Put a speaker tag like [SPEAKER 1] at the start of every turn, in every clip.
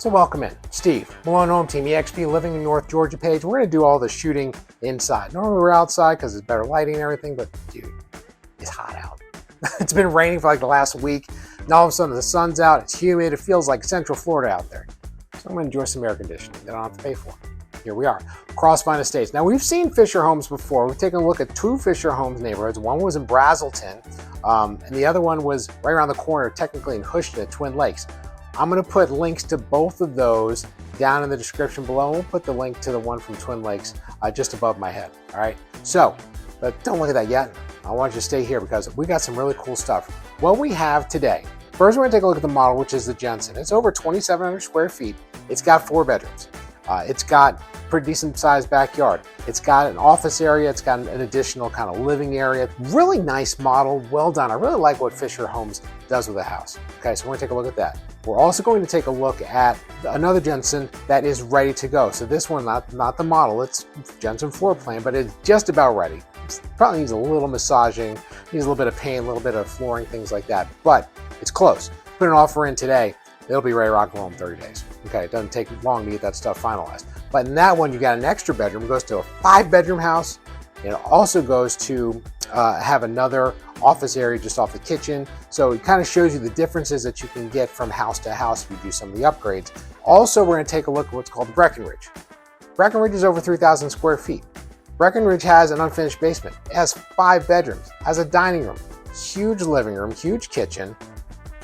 [SPEAKER 1] So welcome in. Steve, Malone Home Team, eXp Living in North Georgia page. We're going to do all the shooting inside. Normally we're outside because it's better lighting and everything, but dude, it's hot out. It's been raining for like the last week. Now all of a sudden the sun's out, it's humid, it feels like Central Florida out there. So I'm going to enjoy some air conditioning that I don't have to pay for. Here we are, Crossvine Estates. Now we've seen Fischer Homes before. We've taken a look at two Fischer Homes neighborhoods. One was in Braselton, and the other one was right around the corner, technically in Houston at Twin Lakes. I'm going to put links to both of those down in the description below. We'll put the link to the one from Twin Lakes just above my head. All right. So, but don't look at that yet. I want you to stay here because we got some really cool stuff. What we have today. First, we're going to take a look at the model, which is the Jensen. It's over 2,700 square feet. It's got 4 bedrooms. It's got pretty decent sized backyard. It's got an office area. It's got an additional kind of living area. Really nice model. Well done. I really like what Fischer Homes does with a house. Okay, so we're going to take a look at that. We're also going to take a look at another Jensen that is ready to go. So this one, not the model, it's Jensen floor plan, but it's just about ready. It probably needs a little massaging, needs a little bit of paint, a little bit of flooring, things like that, but it's close. Put an offer in today, it'll be ready to rock and roll in 30 days. Okay, it doesn't take long to get that stuff finalized. But in that one, you got an extra bedroom. It goes to a 5-bedroom house. It also goes to have another office area just off the kitchen. So it kind of shows you the differences that you can get from house to house if you do some of the upgrades. Also, we're going to take a look at what's called Breckenridge. Breckenridge is over 3,000 square feet. Breckenridge has an unfinished basement. It has 5 bedrooms, has a dining room, huge living room, huge kitchen.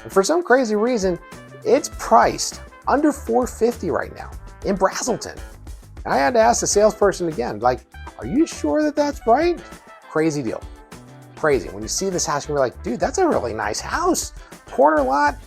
[SPEAKER 1] And for some crazy reason, it's priced under $450 right now in Braselton. And I had to ask the salesperson again, like, are you sure that that's right? Crazy deal. Crazy. When you see this house, you're like, dude, that's a really nice house. Corner lot.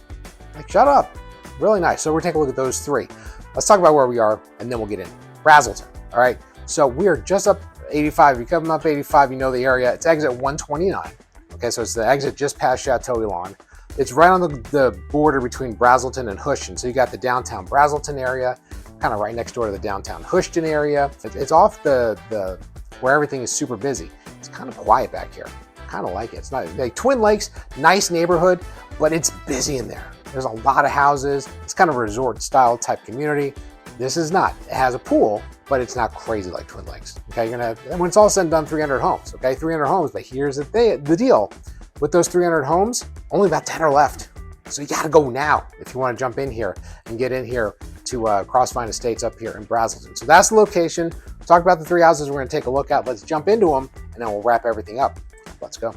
[SPEAKER 1] Like, shut up. Really nice. So we're taking a look at those 3. Let's talk about where we are, and then we'll get in. Braselton. All right. So we are just up 85. If you come up 85, you know the area. It's exit 129. Okay, so it's the exit just past Chateau Elan. It's right on the border between Braselton and Houston. So you got the downtown Braselton area, kind of right next door to the downtown Houston area. It's off the where everything is super busy. It's kind of quiet back here. Kind of like it. It's not like Twin Lakes, nice neighborhood, but it's busy in there. There's a lot of houses. It's kind of a resort style type community. This is not. It has a pool, but it's not crazy like Twin Lakes. Okay, you're gonna have, when it's all said and done, 300 homes. Okay, 300 homes. But here's the deal. With those 300 homes, only about 10 are left. So you gotta go now if you wanna jump in here and get in here to Crossvine Estates up here in Braselton. So that's the location. We'll talk about the 3 houses we're gonna take a look at. Let's jump into them and then we'll wrap everything up. Let's go.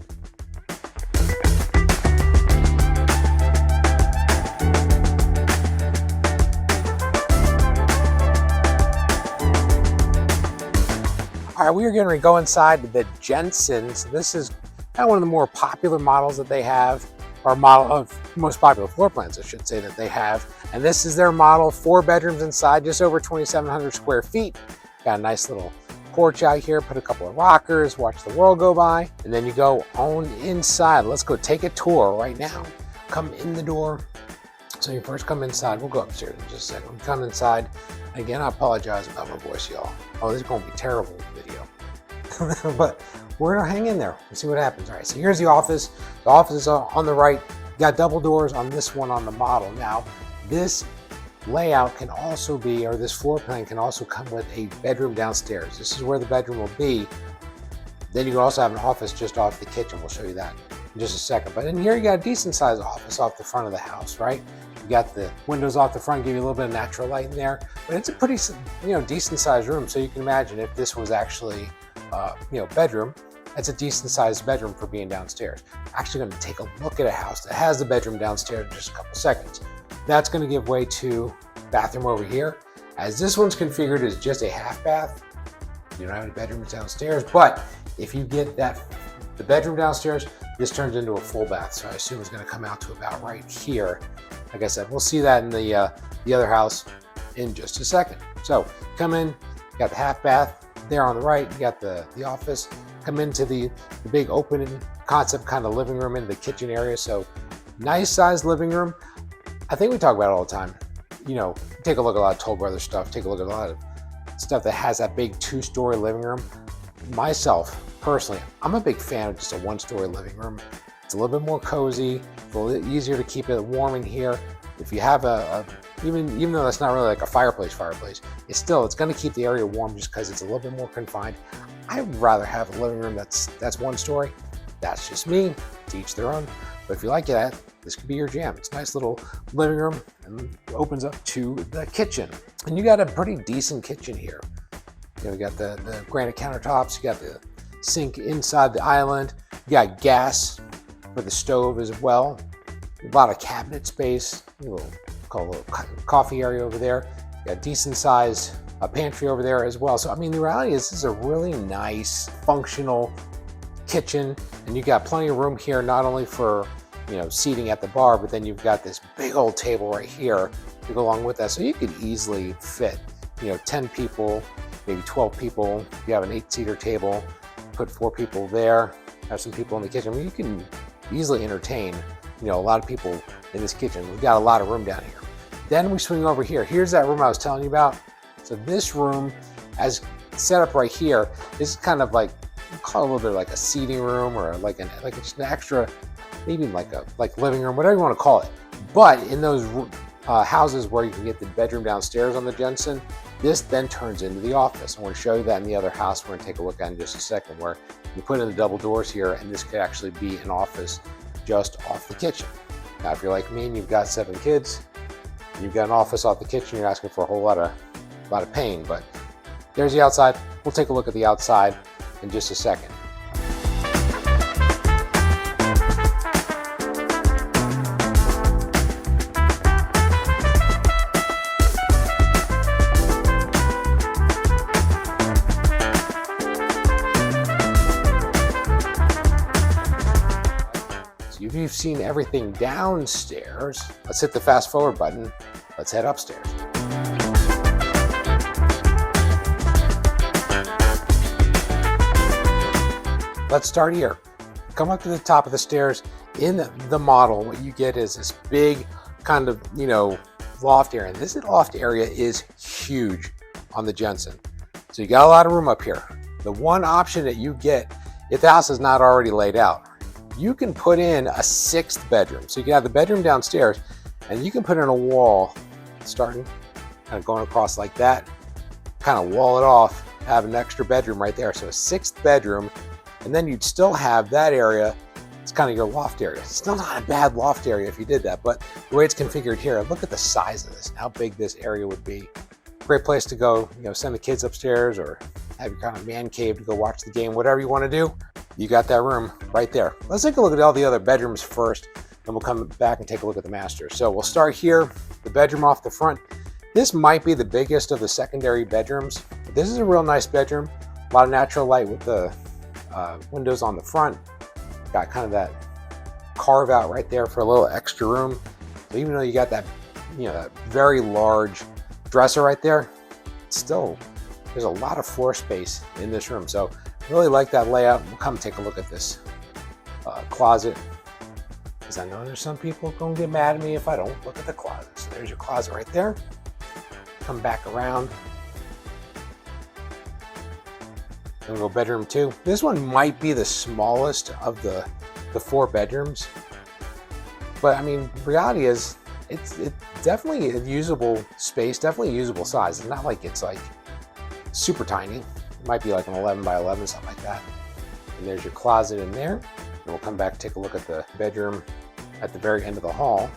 [SPEAKER 1] All right, we are getting ready to go inside the Jensen. So this is kind of one of the more popular models that they have, or model of most popular floor plans, I should say, that they have. And this is their model, 4 bedrooms inside, just over 2,700 square feet. Got a nice little porch out here, put a couple of rockers, watch the world go by, and then you go on inside. Let's go take a tour right now. Come in the door. So you first come inside. We'll go upstairs in just a second. We come inside. Again, I apologize about my voice, y'all. Oh, this is going to be terrible video. But we're gonna hang in there and see what happens. All right, so here's the office. The office is on the right. You got double doors on this one on the model. Now, this layout can also be, or this floor plan can also come with a bedroom downstairs. This is where the bedroom will be. Then you can also have an office just off the kitchen. We'll show you that in just a second. But in here, you got a decent sized office off the front of the house, right? You got the windows off the front, give you a little bit of natural light in there. But it's a pretty, decent sized room. So you can imagine if this was actually, bedroom, that's a decent sized bedroom for being downstairs. Actually going to take a look at a house that has the bedroom downstairs in just a couple seconds. That's going to give way to bathroom over here. As this one's configured as just a half bath, you don't have any bedrooms downstairs, but if you get the bedroom downstairs, this turns into a full bath. So I assume it's going to come out to about right here. Like I said, we'll see that in the other house in just a second. So come in, you got the half bath there on the right, you got the office. Come into the big open concept kind of living room into the kitchen area. So nice sized living room. I think we talk about it all the time. Take a look at a lot of Toll Brothers stuff, take a look at a lot of stuff that has that big 2-story living room. Myself, personally, I'm a big fan of just a 1-story living room. It's a little bit more cozy, a little easier to keep it warm in here. If you have even though that's not really like a fireplace, it's going to keep the area warm just because it's a little bit more confined. I'd rather have a living room that's one story. That's just me, to each their own. But if you like that, this could be your jam. It's a nice little living room and opens up to the kitchen. And you got a pretty decent kitchen here. You know, you got the granite countertops, you got the sink inside the island, you got gas for the stove as well. A lot of cabinet space, a little coffee area over there. You got decent size pantry over there as well. So I mean, the reality is this is a really nice, functional kitchen, and you got plenty of room here, not only for, you know, seating at the bar, but then you've got this big old table right here to go along with that. So you could easily fit, you know, 10 people, maybe 12 people. You have an 8-seater table, put 4 people there, have some people in the kitchen. I mean, you can easily entertain, you know, a lot of people in this kitchen. We've got a lot of room down here. Then we swing over here. Here's that room I was telling you about. So this room, as set up right here, this is kind of like, call it a little bit like a seating room, or like just an extra, maybe like living room, whatever you want to call it. But in those houses where you can get the bedroom downstairs on the Jensen, this then turns into the office. I'm going to show you that in the other house we're going to take a look at in just a second, where you put in the double doors here, and this could actually be an office just off the kitchen. Now, if you're like me and you've got 7 kids, and you've got an office off the kitchen, you're asking for a whole lot of pain. But there's the outside. We'll take a look at the outside in just a second. You've seen everything downstairs. Let's hit the fast forward button. Let's head upstairs. Let's start here. Come up to the top of the stairs. In the model, what you get is this big kind of, you know, loft area. And this loft area is huge on the Jensen. So you got a lot of room up here. The one option that you get, if the house is not already laid out, you can put in a 6th bedroom. So you can have the bedroom downstairs, and you can put in a wall starting, kind of going across like that, kind of wall it off, have an extra bedroom right there. So a 6th bedroom, and then you'd still have that area. It's kind of your loft area. It's still not a bad loft area if you did that, but the way it's configured here, look at the size of this, how big this area would be. Great place to go, you know, send the kids upstairs, or have your kind of man cave to go watch the game, whatever you want to do. You got that room right there. Let's take a look at all the other bedrooms first, and we'll come back and take a look at the master. So we'll start here, the bedroom off the front. This might be the biggest of the secondary bedrooms. This is a real nice bedroom. A lot of natural light with the windows on the front. Got kind of that carve out right there for a little extra room. So even though you got that, you know, that very large dresser right there, still there's a lot of floor space in this room. So really like that layout. We'll come take a look at this closet, because I know there's some people going to get mad at me if I don't look at the closet. So there's your closet right there. Come back around. Then we'll go bedroom 2. This one might be the smallest of the 4 bedrooms, but I mean, reality is it's definitely a usable space, definitely a usable size. It's not like it's like super tiny. It might be like an 11 by 11, something like that. And there's your closet in there. And we'll come back and take a look at the bedroom at the very end of the hall.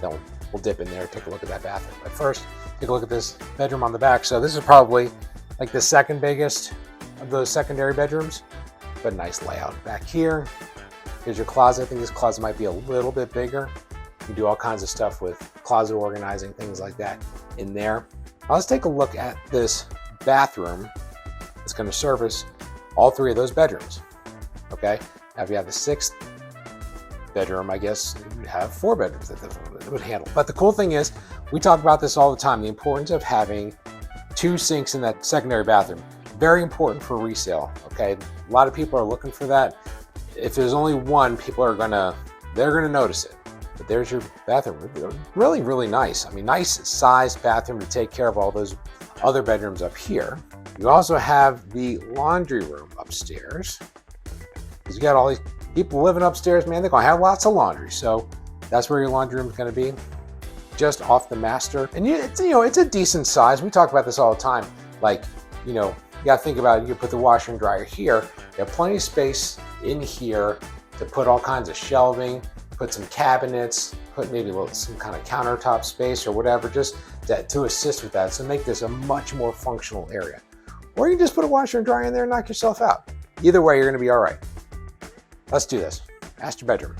[SPEAKER 1] Then we'll dip in there, take a look at that bathroom. But first, take a look at this bedroom on the back. So this is probably like the 2nd biggest of those secondary bedrooms, but nice layout back here. Here's your closet. I think this closet might be a little bit bigger. You can do all kinds of stuff with closet organizing, things like that in there. Now let's take a look at this bathroom. It's going to service all 3 of those bedrooms. Okay, now if you have the 6th bedroom, I guess you have 4 bedrooms that it would handle. But the cool thing is, we talk about this all the time, the importance of having 2 sinks in that secondary bathroom. Very important for resale. Okay, a lot of people are looking for that. If there's only one, people are they're gonna notice it. But there's your bathroom. Really, really nice. I mean, nice sized bathroom to take care of all those other bedrooms up here. You also have the laundry room upstairs. You got all these people living upstairs, man, they're gonna have lots of laundry. So that's where your laundry room is gonna be, just off the master. And it's a decent size. We talk about this all the time. Like, you gotta think about it. You put the washer and dryer here. You have plenty of space in here to put all kinds of shelving, put some cabinets, put maybe some kind of countertop space or whatever, just to assist with that. So make this a much more functional area. Or you can just put a washer and dryer in there and knock yourself out. Either way, you're gonna be all right. Let's do this. Master bedroom.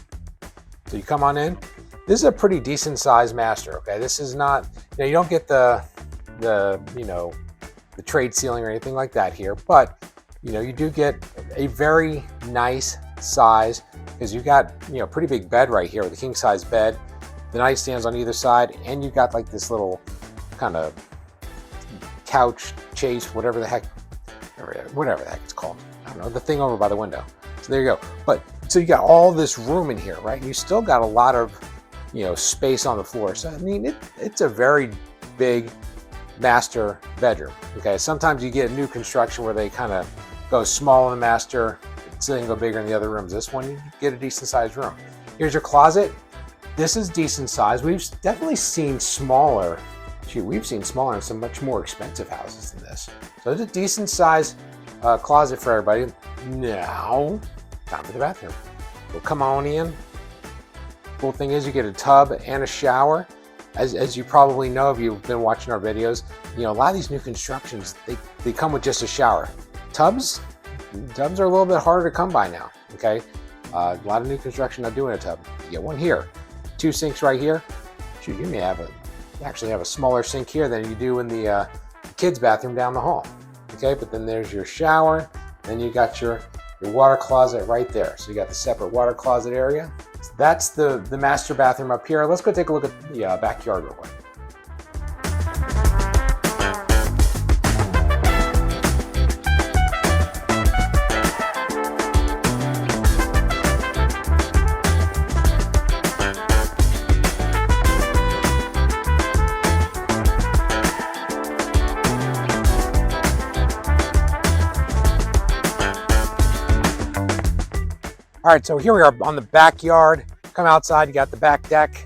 [SPEAKER 1] So you come on in. This is a pretty decent sized master, okay? This is not, you don't get the trade ceiling or anything like that here, but you do get a very nice size, because you got, pretty big bed right here with a king size bed, the nightstands on either side, and you got like this little kind of couch chase, whatever the heck it's called. I don't know, the thing over by the window. So there you go. But so you got all this room in here, right? And you still got a lot of, space on the floor. So I mean, it's a very big master bedroom. Okay, sometimes you get new construction where they kind of go small in the master, so they can go bigger in the other rooms. This one, you get a decent sized room. Here's your closet. This is decent size. We've definitely seen smaller. We've seen smaller in some much more expensive houses than this. So it's a decent size closet for everybody. Now, time for the bathroom. We'll come on in. Cool thing is you get a tub and a shower. As you probably know if you've been watching our videos, a lot of these new constructions, they come with just a shower. Tubs are a little bit harder to come by now, okay? A lot of new construction not doing a tub. You get one here, 2 sinks right here. Shoot, you may actually have a smaller sink here than you do in the kids' bathroom down the hall, okay? But then there's your shower, then you got your water closet right there. So you got the separate water closet area. So that's the master bathroom up here. Let's go take a look at the backyard real quick. All right, so here we are on the backyard. Come outside, you got the back deck.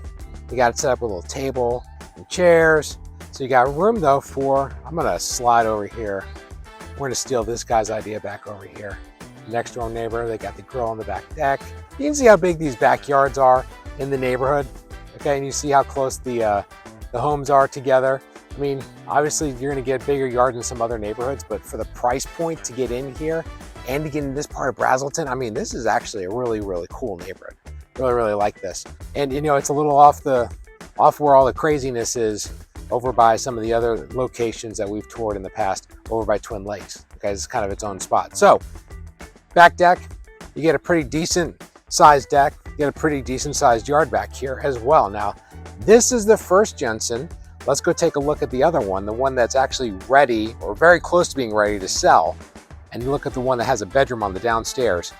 [SPEAKER 1] You got it set up with a little table and chairs. So you got room though I'm gonna slide over here. We're gonna steal this guy's idea back over here. Next door neighbor, they got the grill on the back deck. You can see how big these backyards are in the neighborhood. Okay, and you see how close the homes are together. I mean, obviously you're gonna get bigger yards in some other neighborhoods, but for the price point to get in here, and to get in this part of Braselton, I mean, this is actually a really, really cool neighborhood. Really, really like this. And it's a little off where all the craziness is over by some of the other locations that we've toured in the past, over by Twin Lakes. Okay, it's kind of its own spot. So, back deck, you get a pretty decent sized deck, you get a pretty decent sized yard back here as well. Now, this is the first Jensen. Let's go take a look at the other one, the one that's actually ready or very close to being ready to sell. And you look at the one that has a bedroom on the downstairs.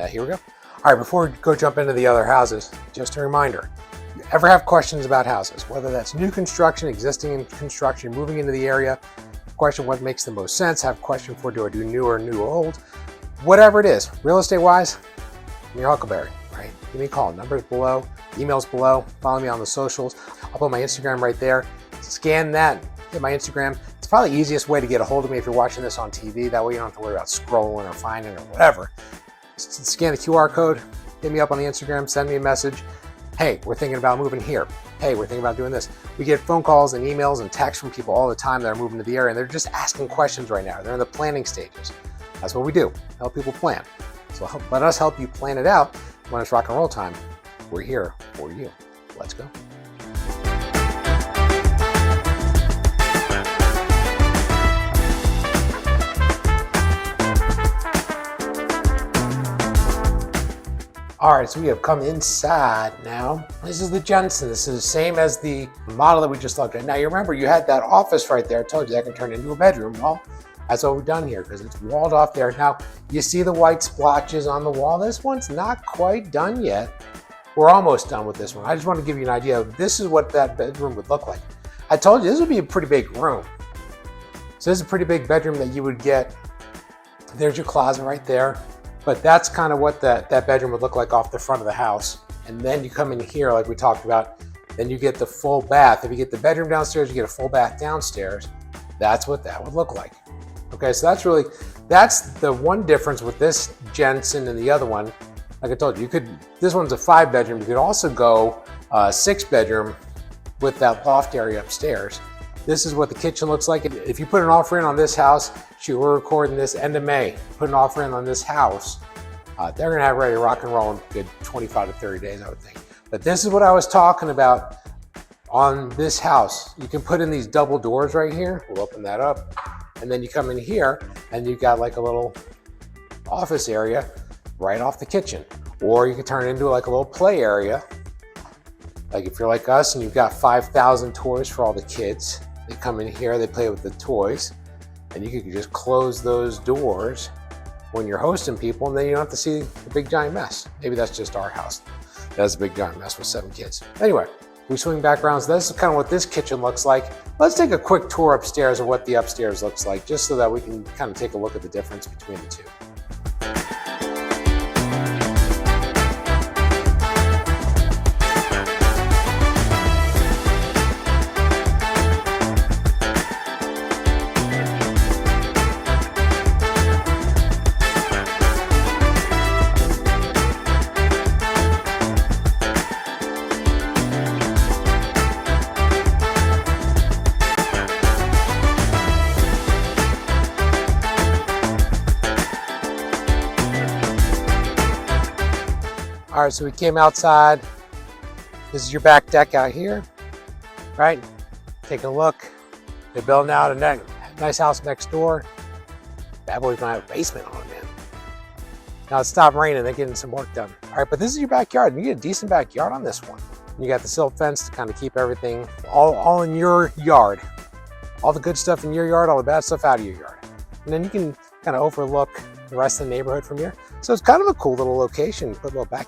[SPEAKER 1] Here we go. All right, before we go jump into the other houses, just a reminder, if you ever have questions about houses, whether that's new construction, existing construction, moving into the area, question what makes the most sense, have a question for do I do new or old, whatever it is, real estate wise, I'm your Huckleberry, right? Give me a call, numbers below, emails below, follow me on the socials. I'll put my Instagram right there. Scan that, hit my Instagram. It's probably the easiest way to get a hold of me if you're watching this on TV. That way you don't have to worry about scrolling or finding or whatever. Just scan the QR code, hit me up on the Instagram, send me a message. Hey, we're thinking about moving here. Hey, we're thinking about doing this. We get phone calls and emails and texts from people all the time that are moving to the area, and they're just asking questions right now. They're in the planning stages. That's what we do, help people plan. So let us help you plan it out. When it's rock and roll time, we're here for you. Let's go. All right, so we have come inside now. This is the Jensen. This is the same as the model that we just looked at. Now, you remember you had that office right there. I told you that can turn into a bedroom. Well, that's what we've done here because it's walled off there. Now, you see the white splotches on the wall. This one's not quite done yet. We're almost done with this one. I just want to give you an idea of this is what that bedroom would look like. I told you this would be a pretty big room. So this is a pretty big bedroom that you would get. There's your closet right there. But that's kind of what that bedroom would look like off the front of the house. And then you come in here, like we talked about, then you get the full bath. If you get the bedroom downstairs, you get a full bath downstairs. That's what that would look like. Okay, so that's the one difference with this Jensen and the other one. Like I told you, this one's a 5-bedroom. You could also go 6-bedroom with that loft area upstairs. This is what the kitchen looks like. If you put an offer in on this house, shoot, we're recording this end of May, put an offer in on this house, they're gonna have ready to rock and roll in good 25 to 30 days, I would think. But this is what I was talking about on this house. You can put in these double doors right here. We'll open that up. And then you come in here and you've got like a little office area right off the kitchen. Or you can turn it into like a little play area. Like if you're like us and you've got 5,000 toys for all the kids, they come in here, they play with the toys, and you can just close those doors when you're hosting people, and then you don't have to see the big giant mess. Maybe that's just our house. That's a big giant mess with 7 kids. Anyway, we swing back around. So this is kind of what this kitchen looks like. Let's take a quick tour upstairs of what the upstairs looks like, just so that we can kind of take a look at the difference between the two. All right, so we came outside. This is your back deck out here, right? Take a look. They're building out a nice house next door. Bad boy's gonna have a basement on it, man. Now it's stopped raining, they're getting some work done. All right, but this is your backyard. You get a decent backyard on this one. You got the silt fence to kind of keep everything all in your yard. All the good stuff in your yard, all the bad stuff out of your yard. And then you can kind of overlook the rest of the neighborhood from here. So it's kind of a cool little location. Put a little back,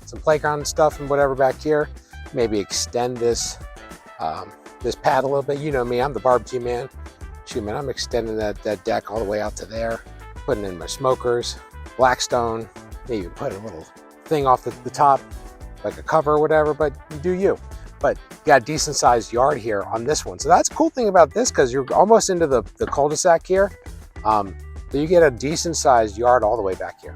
[SPEAKER 1] some playground stuff and whatever back here. Maybe extend this this pad a little bit. You know me, I'm the barbecue man. Shoot, man, I'm extending that deck all the way out to there. Putting in my smokers, Blackstone, maybe put a little thing off the top, like a cover or whatever, but you do you. But you got a decent sized yard here on this one. So that's the cool thing about this, because you're almost into the cul-de-sac here. So you get a decent sized yard all the way back here.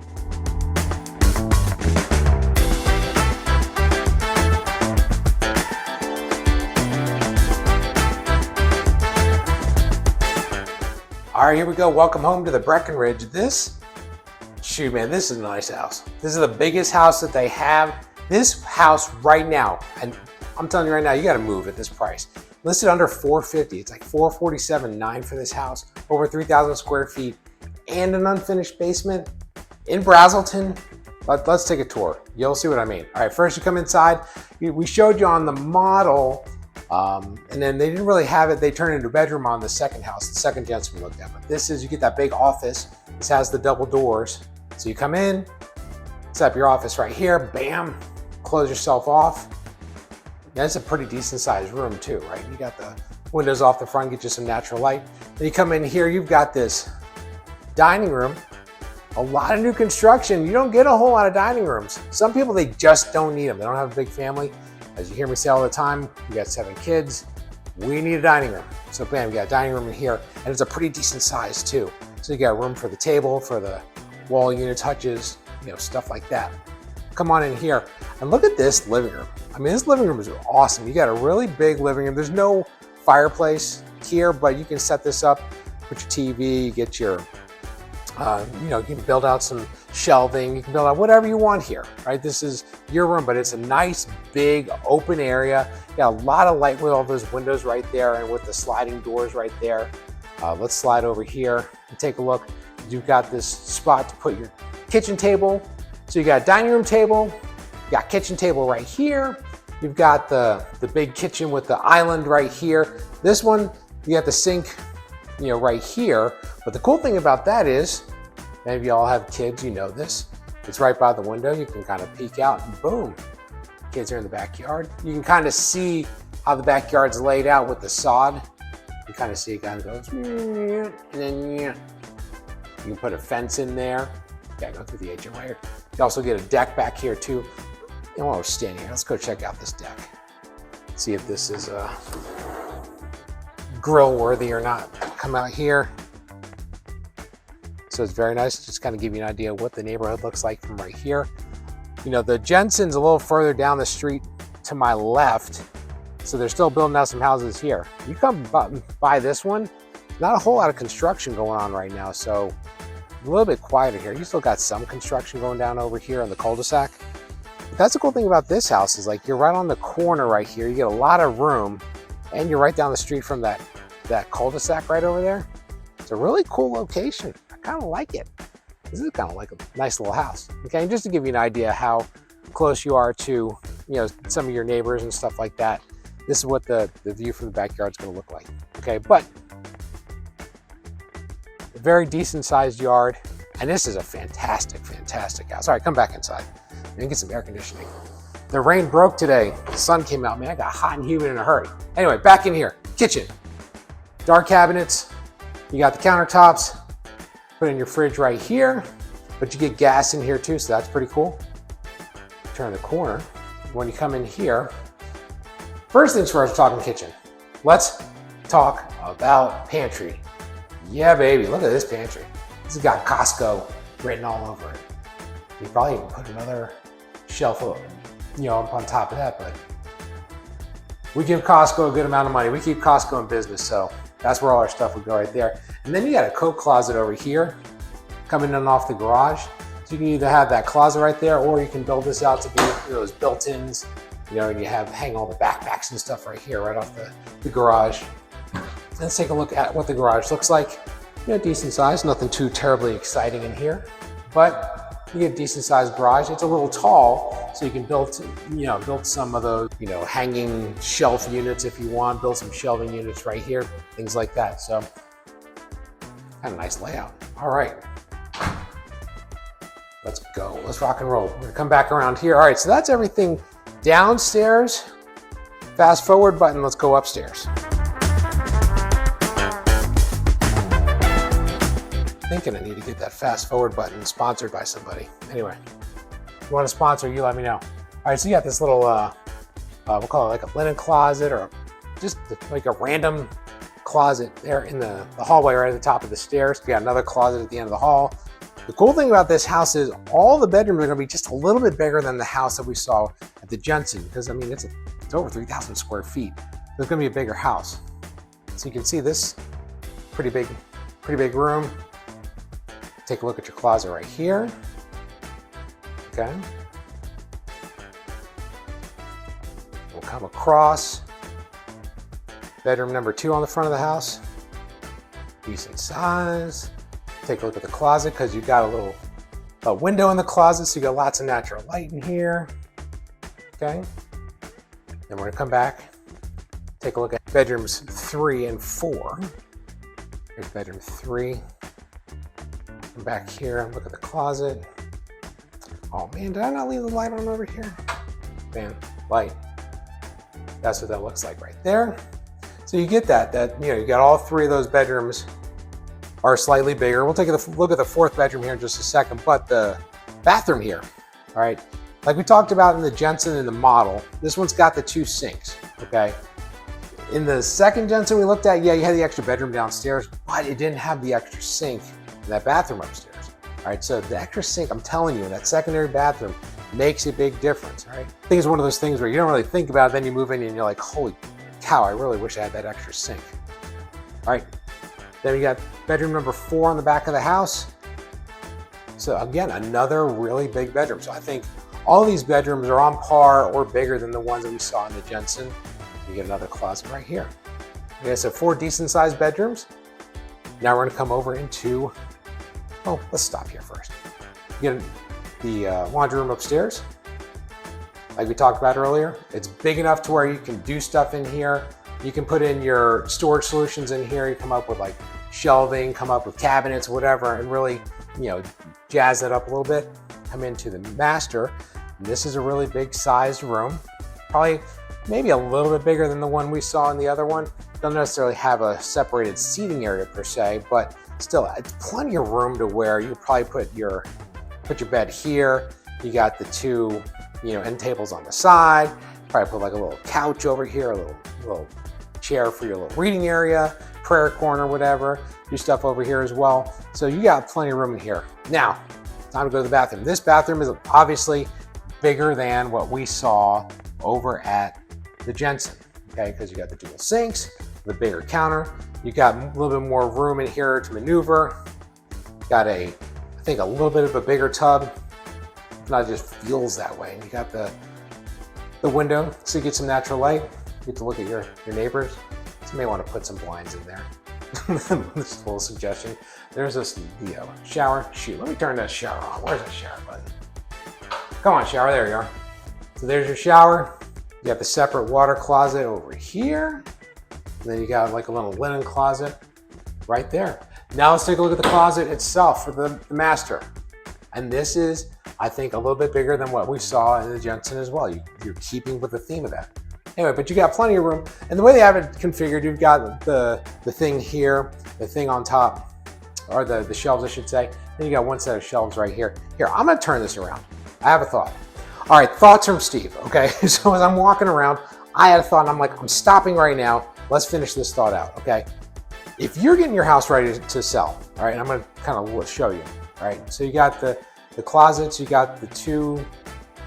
[SPEAKER 1] All right, here we go. Welcome home to the Breckenridge. Shoot, man, this is a nice house. This is the biggest house that they have. This house right now, and I'm telling you right now, you gotta move at this price. Listed under $450. It's like $447.9 for this house, over 3,000 square feet, and an unfinished basement in Braselton. Let's take a tour. You'll see what I mean. All right, first you come inside. We showed you on the model, and then they didn't really have it. They turned it into a bedroom on the second house, the second Jensen we looked at. But this is, you get that big office. This has the double doors. So you come in, set up your office right here, bam, close yourself off. That's a pretty decent sized room too, right? You got the windows off the front, get you some natural light. Then you come in here, you've got this dining room. A lot of new construction. You don't get a whole lot of dining rooms. Some people, they just don't need them. They don't have a big family. As you hear me say all the time, we got 7 kids. We need a dining room. So bam, we got a dining room in here, and it's a pretty decent size too. So you got room for the table, for the wall unit touches, stuff like that. Come on in here and look at this living room. I mean, this living room is awesome. You got a really big living room. There's no fireplace here, but you can set this up, put your TV, get your, you can build out some shelving. You can build out whatever you want here, right? This is your room, but it's a nice, big, open area. You got a lot of light with all those windows right there and with the sliding doors right there. Let's slide over here and take a look. You've got this spot to put your kitchen table. So you got a dining room table, you got kitchen table right here. You've got the big kitchen with the island right here. This one, you got the sink, right here. But the cool thing about that is, maybe you all have kids, you know this. It's right by the window. You can kind of peek out and boom, kids are in the backyard. You can kind of see how the backyard's laid out with the sod. You kind of see it kind of goes, and then you can put a fence in there. Yeah, go through the HOA. You also get a deck back here too. And while we're standing here, let's go check out this deck. See if this is grill worthy or not. Come out here. So it's very nice, just kind of give you an idea of what the neighborhood looks like from right here. You know, the Jensen's a little further down the street to my left, so they're still building out some houses here. You come by this one, not a whole lot of construction going on right now, so a little bit quieter here. You still got some construction going down over here on the cul-de-sac. But that's the cool thing about this house is like you're right on the corner right here. You get a lot of room, and you're right down the street from that cul-de-sac right over there. It's a really cool location. I kind of like it. This is kind of like a nice little house. Okay, and just to give you an idea how close you are to, you know, some of your neighbors and stuff like that, this is what the view from the backyard is going to look like. Okay, but a very decent sized yard, and this is a fantastic house. All right, come back inside and get some air conditioning. The rain broke today. The sun came out, man. I got hot and humid in a hurry. Anyway, back in here, kitchen, dark cabinets. You got the countertops. Put in your fridge right here, but you get gas in here too, so that's pretty cool. Turn the corner. When you come in here, first things first, talking kitchen. Let's talk about pantry. Yeah, baby, look at this pantry. This has got Costco written all over it. You probably even put another shelf up, you know, up on top of that, but we give Costco a good amount of money. We keep Costco in business, so that's where all our stuff would go right there. And then you got a coat closet over here, coming in off the garage. So you can either have that closet right there, or you can build this out to be those built-ins, you know, and you hang all the backpacks and stuff right here, right off the garage. Let's take a look at what the garage looks like. You know, decent size, nothing too terribly exciting in here, but you get a decent sized garage. It's a little tall, so you can build some of those, you know, hanging shelf units if you want, build some shelving units right here, things like that. So kind of nice layout. All right, let's go. Let's rock and roll. We're gonna come back around here. All right, so that's everything downstairs. Fast forward button, let's go upstairs. Thinking I need to get that fast forward button sponsored by somebody. Anyway, if you want to sponsor, you let me know. All right, so you got this little, we'll call it like a linen closet, or just like a random closet there in the hallway right at the top of the stairs. We got another closet at the end of the hall. The cool thing about this house is all the bedrooms are going to be just a little bit bigger than the house that we saw at the Jensen, because I mean it's over 3,000 square feet. It's going to be a bigger house. So you can see this pretty big room. Take a look at your closet right here. Okay. We'll come across. Bedroom number 2 on the front of the house. Decent size. Take a look at the closet, because you've got a window in the closet, so you got lots of natural light in here. Okay. Then we're gonna come back, take a look at bedrooms 3 and 4. Here's bedroom 3. Come back here and look at the closet. Oh man, did I not leave the light on over here? Man, light. That's what that looks like right there. So you get that you know, you got all 3 of those bedrooms are slightly bigger. We'll take a look at the 4th bedroom here in just a second, but the bathroom here, all right, like we talked about in the Jensen and the model, this one's got the 2 sinks, okay? In the second Jensen we looked at, yeah, you had the extra bedroom downstairs, but it didn't have the extra sink in that bathroom upstairs. All right, so the extra sink, I'm telling you, in that secondary bathroom makes a big difference, all right? I think it's one of those things where you don't really think about it, then you move in and you're like, holy cow, I really wish I had that extra sink. All right, then we got bedroom number 4 on the back of the house. So again, another really big bedroom. So I think all these bedrooms are on par or bigger than the ones that we saw in the Jensen. You get another closet right here. Okay, so 4 decent sized bedrooms. Now we're gonna come over into, oh, let's stop here first. You get the laundry room upstairs. Like we talked about earlier, it's big enough to where you can do stuff in here. You can put in your storage solutions in here. You come up with like shelving, come up with cabinets, whatever, and really, you know, jazz it up a little bit. Come into the master. And this is a really big sized room. Probably maybe a little bit bigger than the one we saw in the other one. Don't necessarily have a separated seating area per se, but still, it's plenty of room to where you could probably put your put your bed here. You got the two, end tables on the side. Probably put like a little couch over here, a little chair for your little reading area, prayer corner, whatever. Do stuff over here as well. So you got plenty of room in here. Now, time to go to the bathroom. This bathroom is obviously bigger than what we saw over at the Jensen, okay? Because you got the dual sinks, the bigger counter. You got a little bit more room in here to maneuver. Got I think a little bit of a bigger tub. Not just feels that way. You got the window so you get some natural light. You get to look at your neighbors. So you may want to put some blinds in there. This is a little suggestion. There's the shower. Shoot, let me turn that shower on. Where's that shower button? Come on, shower, there you are. So there's your shower. You got the separate water closet over here. And then you got like a little linen closet right there. Now let's take a look at the closet itself for the master. And this is, I think, a little bit bigger than what we saw in the Jensen as well. You're keeping with the theme of that. Anyway, but you got plenty of room. And the way they have it configured, you've got the thing here, the thing on top, or the shelves, I should say. Then you got one set of shelves right here. Here, I'm gonna turn this around. I have a thought. All right, thoughts from Steve, okay? So as I'm walking around, I had a thought, and I'm like, I'm stopping right now. Let's finish this thought out, okay? If you're getting your house ready to sell, all right, and I'm gonna kind of show you, all right? So you got the closets, you got the two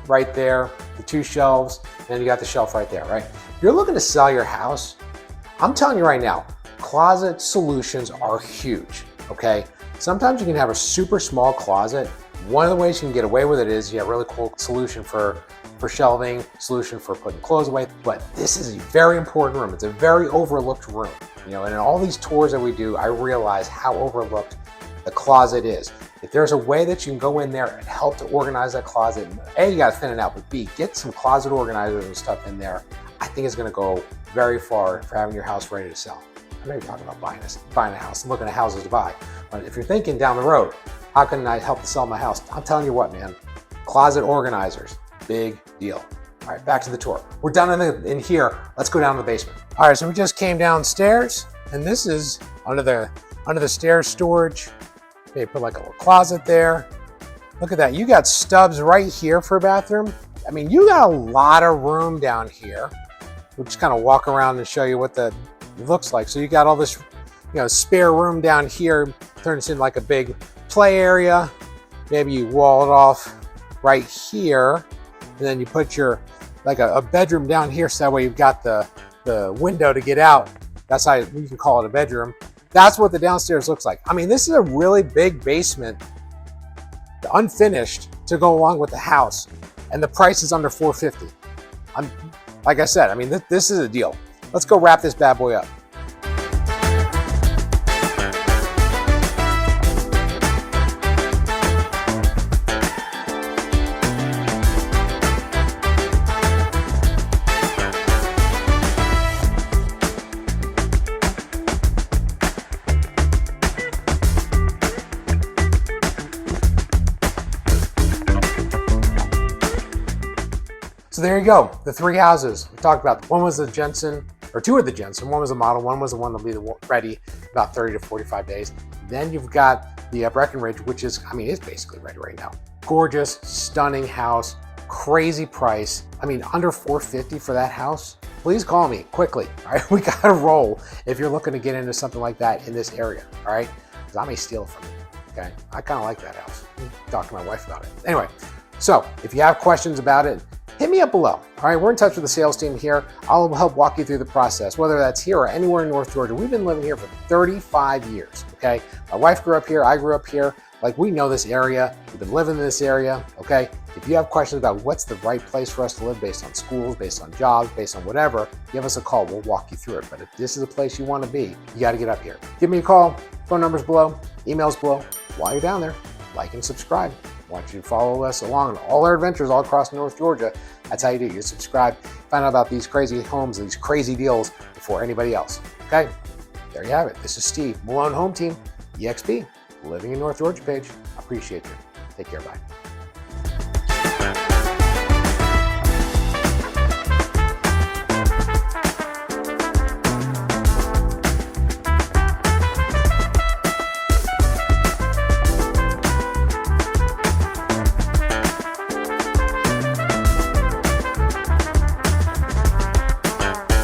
[SPEAKER 1] right there, the two shelves, and then you got the shelf right there, right? If you're looking to sell your house, I'm telling you right now, closet solutions are huge, okay? Sometimes you can have a super small closet. One of the ways you can get away with it is you have a really cool solution for shelving, solution for putting clothes away, but this is a very important room. It's a very overlooked room, and in all these tours that we do, I realize how overlooked the closet is. If there's a way that you can go in there and help to organize that closet, A, you gotta thin it out, but B, get some closet organizers and stuff in there, I think it's gonna go very far for having your house ready to sell. I know you're talking about buying a house and looking at houses to buy, but if you're thinking down the road, how can I help to sell my house? I'm telling you what, man, closet organizers, big deal. All right, back to the tour. We're done in here. Let's go down to the basement. All right, so we just came downstairs, and this is under the stairs storage. They put like a little closet there. Look at that. You got stubs right here for a bathroom. I mean, you got a lot of room down here. We'll just kind of walk around and show you what it looks like. So you got all this, spare room down here. Turns into like a big play area. Maybe you wall it off right here, and then you put your like a bedroom down here, so that way you've got the window to get out. That's how you can call it a bedroom. That's what the downstairs looks like. I mean, this is a really big basement, unfinished, to go along with the house, and the price is under $450. Like I said, I mean, this is a deal. Let's go wrap this bad boy up. So there you go, the three houses we talked about. One was the Jensen, or two of the Jensen. One was a model, one was the one that'll be ready about 30 to 45 days. Then you've got the Breckenridge, which is, I mean, it's basically ready right now. Gorgeous, stunning house, crazy price. I mean, under $450 for that house. Please call me quickly, all right? We gotta roll if you're looking to get into something like that in this area, all right? Because I may steal from you, okay? I kind of like that house. Talk to my wife about it. Anyway, so if you have questions about it, hit me up below. All right, we're in touch with the sales team here. I'll help walk you through the process, whether that's here or anywhere in North Georgia. We've been living here for 35 years, okay? My wife grew up here, I grew up here. Like, we know this area, we've been living in this area, okay? If you have questions about what's the right place for us to live based on schools, based on jobs, based on whatever, give us a call, we'll walk you through it. But if this is a place you wanna be, you gotta get up here. Give me a call, phone number's below, email's below. While you're down there, like and subscribe. I want you to follow us along in all our adventures all across North Georgia. That's how you do it. You subscribe, find out about these crazy homes and these crazy deals before anybody else. Okay, there you have it. This is Steve, Malone Home Team, EXP, living in North Georgia page. I appreciate you. Take care, bye.